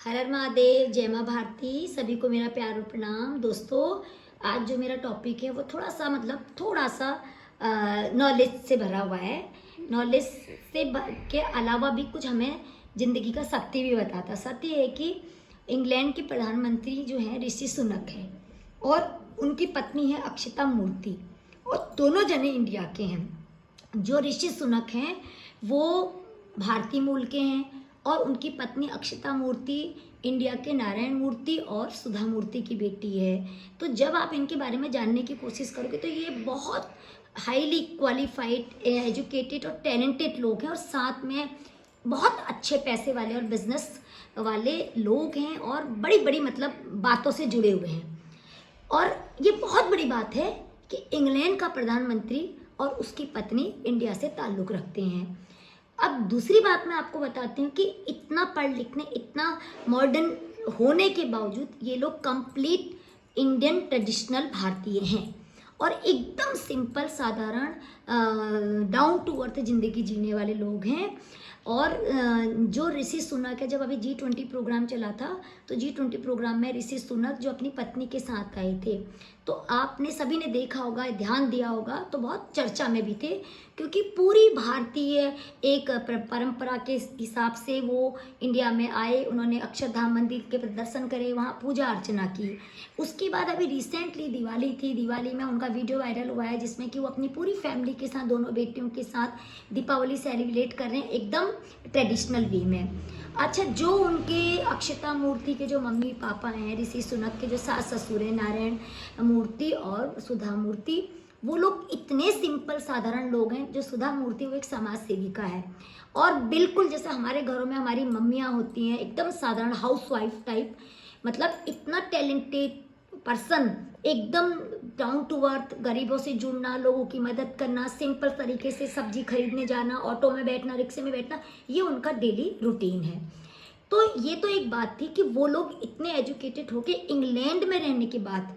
हर हर महादेव, जय माँ भारती। सभी को मेरा प्यार और प्रणाम। दोस्तों, आज जो मेरा टॉपिक है वो थोड़ा सा नॉलेज से भरा हुआ है। नॉलेज के अलावा भी कुछ हमें ज़िंदगी का सत्य भी बताता। सत्य है कि इंग्लैंड के प्रधानमंत्री जो हैं ऋषि सुनक है और उनकी पत्नी है अक्षता मूर्ति, और दोनों जने इंडिया के हैं। जो ऋषि सुनक हैं वो भारतीय मूल के हैं और उनकी पत्नी अक्षता मूर्ति इंडिया के नारायण मूर्ति और सुधा मूर्ति की बेटी है। तो जब आप इनके बारे में जानने की कोशिश करोगे तो ये बहुत हाईली क्वालिफाइड, एजुकेटेड और टैलेंटेड लोग हैं, और साथ में बहुत अच्छे पैसे वाले और बिजनेस वाले लोग हैं, और बड़ी बड़ी बातों से जुड़े हुए हैं। और ये बहुत बड़ी बात है कि इंग्लैंड का प्रधानमंत्री और उसकी पत्नी इंडिया से ताल्लुक़ रखते हैं। अब दूसरी बात मैं आपको बताती हूँ कि इतना पढ़ लिखने, इतना मॉडर्न होने के बावजूद ये लोग कंप्लीट इंडियन ट्रेडिशनल भारतीय हैं और एकदम सिंपल साधारण डाउन टू अर्थ ज़िंदगी जीने वाले लोग हैं। और जो ऋषि सुनक है, जब अभी G20 प्रोग्राम चला था तो G20 प्रोग्राम में ऋषि सुनक जो अपनी पत्नी के साथ आए थे, तो आपने सभी ने देखा होगा, ध्यान दिया होगा, तो बहुत चर्चा में भी थे, क्योंकि पूरी भारतीय एक परंपरा के हिसाब से वो इंडिया में आए। उन्होंने अक्षरधाम मंदिर के दर्शन करे, वहाँ पूजा अर्चना की। उसके बाद अभी रिसेंटली दिवाली थी, दिवाली में उनका वीडियो वायरल हुआ है जिसमें कि वो अपनी पूरी फैमिली के साथ, दोनों बेटियों के साथ दीपावली सेलिब्रेट कर रहे हैं एकदम ट्रेडिशनल वे में। अच्छा, जो उनके अक्षता मूर्ति के जो मम्मी पापा हैं, ऋषि सुनक के जो सास ससुर हैं, नारायण मूर्ति और सुधा मूर्ति, वो लोग इतने सिंपल साधारण लोग हैं। जो सुधा मूर्ति वो एक समाज सेविका है, और बिल्कुल जैसे हमारे घरों में हमारी मम्मियाँ होती हैं, एकदम साधारण हाउसवाइफ टाइप, इतना टैलेंटेड पर्सन, एकदम डाउन टू अर्थ, गरीबों से जुड़ना, लोगों की मदद करना, सिंपल तरीके से सब्जी खरीदने जाना, ऑटो में बैठना, रिक्शे में बैठना, ये उनका डेली रूटीन है। तो ये तो एक बात थी कि वो लोग इतने एजुकेटेड होके इंग्लैंड में रहने के बाद,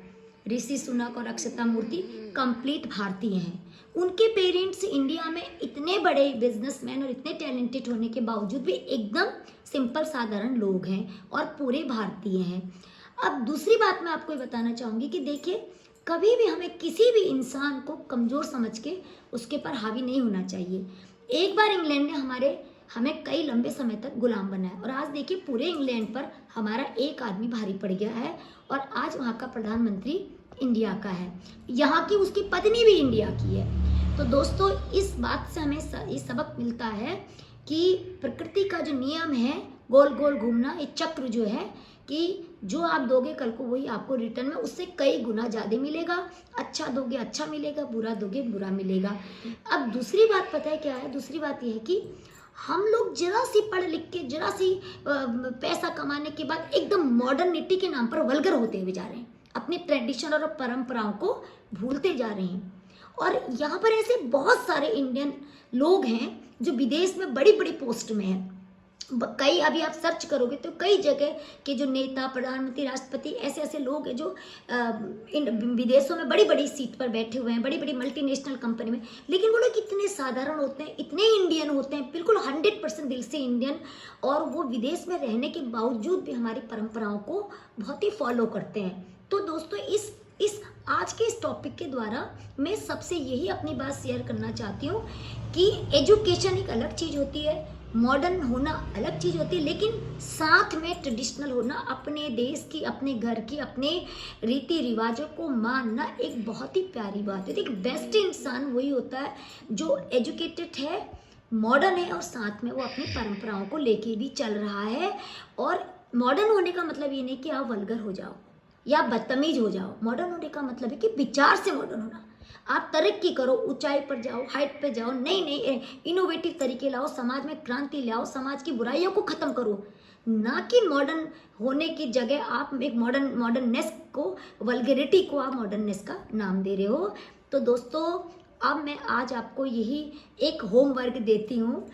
ऋषि सुनक और अक्षता मूर्ति कंप्लीट भारतीय हैं। उनके पेरेंट्स इंडिया में इतने बड़े बिजनेसमैन और इतने टैलेंटेड होने के बावजूद भी एकदम सिंपल साधारण लोग हैं और पूरे भारतीय हैं। अब दूसरी बात मैं आपको ये बताना चाहूँगी कि देखिए, कभी भी हमें किसी भी इंसान को कमज़ोर समझ के उसके पर हावी नहीं होना चाहिए। एक बार इंग्लैंड ने हमें कई लंबे समय तक गुलाम बनाया, और आज देखिए पूरे इंग्लैंड पर हमारा एक आदमी भारी पड़ गया है, और आज वहाँ का प्रधानमंत्री इंडिया का है, यहाँ की उसकी पत्नी भी इंडिया की है। तो दोस्तों, इस बात से हमें ये सबक मिलता है कि प्रकृति का जो नियम है, गोल गोल घूमना, ये चक्र जो है, कि जो आप दोगे कल को वही आपको रिटर्न में उससे कई गुना ज़्यादा मिलेगा। अच्छा दोगे अच्छा मिलेगा, बुरा दोगे बुरा मिलेगा। अब दूसरी बात पता है क्या है? दूसरी बात यह है कि हम लोग जरा सी पढ़ लिख के, जरा सी पैसा कमाने के बाद एकदम मॉडर्निटी के नाम पर वल्गर होते हुए जा रहे हैं, अपने ट्रेडिशन और परंपराओं को भूलते जा रहे हैं। और यहाँ पर ऐसे बहुत सारे इंडियन लोग हैं जो विदेश में बड़ी बड़ी पोस्ट में हैं। कई, अभी आप सर्च करोगे तो कई जगह के जो नेता, प्रधानमंत्री, राष्ट्रपति, ऐसे ऐसे लोग हैं जो इन विदेशों में बड़ी बड़ी सीट पर बैठे हुए हैं, बड़ी बड़ी मल्टीनेशनल कंपनी में। लेकिन वो लोग इतने साधारण होते हैं, इतने इंडियन होते हैं, बिल्कुल 100% दिल से इंडियन, और वो विदेश में रहने के बावजूद भी हमारी परंपराओं को बहुत ही फॉलो करते हैं। तो दोस्तों, इस आज के इस टॉपिक के द्वारा मैं सबसे यही अपनी बात शेयर करना चाहती हूँ कि एजुकेशन एक अलग चीज़ होती है, मॉडर्न होना अलग चीज़ होती है, लेकिन साथ में ट्रेडिशनल होना, अपने देश की, अपने घर की, अपने रीति रिवाजों को मानना एक बहुत ही प्यारी बात है। देखिए, बेस्ट इंसान वही होता है जो एजुकेटेड है, मॉडर्न है, और साथ में वो अपनी परंपराओं को लेके भी चल रहा है। और मॉडर्न होने का मतलब ये नहीं कि आप वल्गर हो जाओ या बदतमीज हो जाओ। मॉडर्न होने का मतलब है कि विचार से मॉडर्न होना। आप तरक्की करो, ऊंचाई पर जाओ, हाइट पे जाओ, नई नई इनोवेटिव तरीके लाओ, समाज में क्रांति लाओ, समाज की बुराइयों को ख़त्म करो। ना कि मॉडर्न होने की जगह आप एक मॉडर्ननेस को, वल्गैरिटी को आप मॉडर्ननेस का नाम दे रहे हो। तो दोस्तों, अब मैं आज आपको यही एक होमवर्क देती हूँ,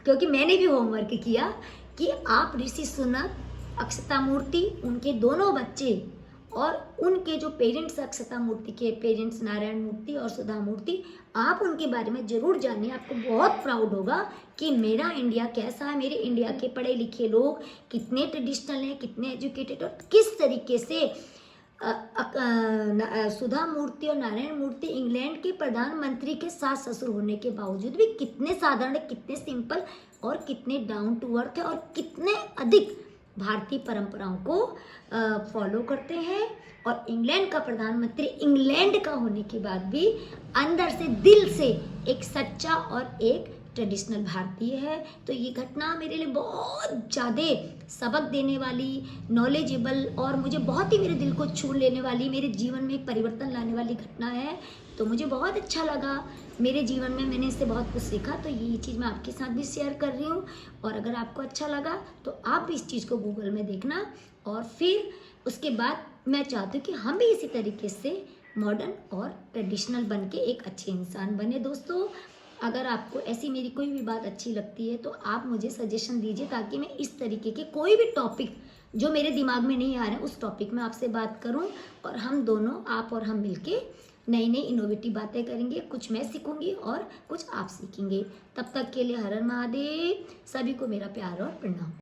क्योंकि मैंने भी होमवर्क किया, कि आप ऋषि सुनक, अक्षता मूर्ति, उनके दोनों बच्चे और उनके जो पेरेंट्स अक्षता मूर्ति के पेरेंट्स नारायण मूर्ति और सुधा मूर्ति, आप उनके बारे में ज़रूर जानिए। आपको बहुत प्राउड होगा कि मेरा इंडिया कैसा है, मेरे इंडिया के पढ़े लिखे लोग कितने ट्रेडिशनल हैं, कितने एजुकेटेड, और किस तरीके से सुधा मूर्ति और नारायण मूर्ति इंग्लैंड के प्रधानमंत्री के सास ससुर होने के बावजूद भी कितने साधारण, कितने सिंपल और कितने डाउन टू अर्थ है, और कितने अधिक भारतीय परंपराओं को फॉलो करते हैं। और इंग्लैंड का प्रधानमंत्री इंग्लैंड का होने के बाद भी अंदर से, दिल से एक सच्चा और एक ट्रेडिशनल भारतीय है। तो ये घटना मेरे लिए बहुत ज़्यादा सबक देने वाली, नॉलेजेबल, और मुझे बहुत ही मेरे दिल को छू लेने वाली, मेरे जीवन में परिवर्तन लाने वाली घटना है। तो मुझे बहुत अच्छा लगा, मेरे जीवन में मैंने इससे बहुत कुछ सीखा। तो ये चीज़ मैं आपके साथ भी शेयर कर रही हूँ। और अगर आपको अच्छा लगा तो आप भी इस चीज़ को गूगल में देखना, और फिर उसके बाद मैं चाहती हूँ कि हम भी इसी तरीके से मॉडर्न और ट्रेडिशनल बन के एक अच्छे इंसान बने। दोस्तों, अगर आपको ऐसी मेरी कोई भी बात अच्छी लगती है तो आप मुझे सजेशन दीजिए, ताकि मैं इस तरीके के कोई भी टॉपिक जो मेरे दिमाग में नहीं आ रहे हैं उस टॉपिक में आपसे बात करूं, और हम दोनों, आप और हम मिलके नई नई इनोवेटिव बातें करेंगे। कुछ मैं सीखूंगी और कुछ आप सीखेंगे। तब तक के लिए हर हर महादेव, सभी को मेरा प्यार और प्रणाम।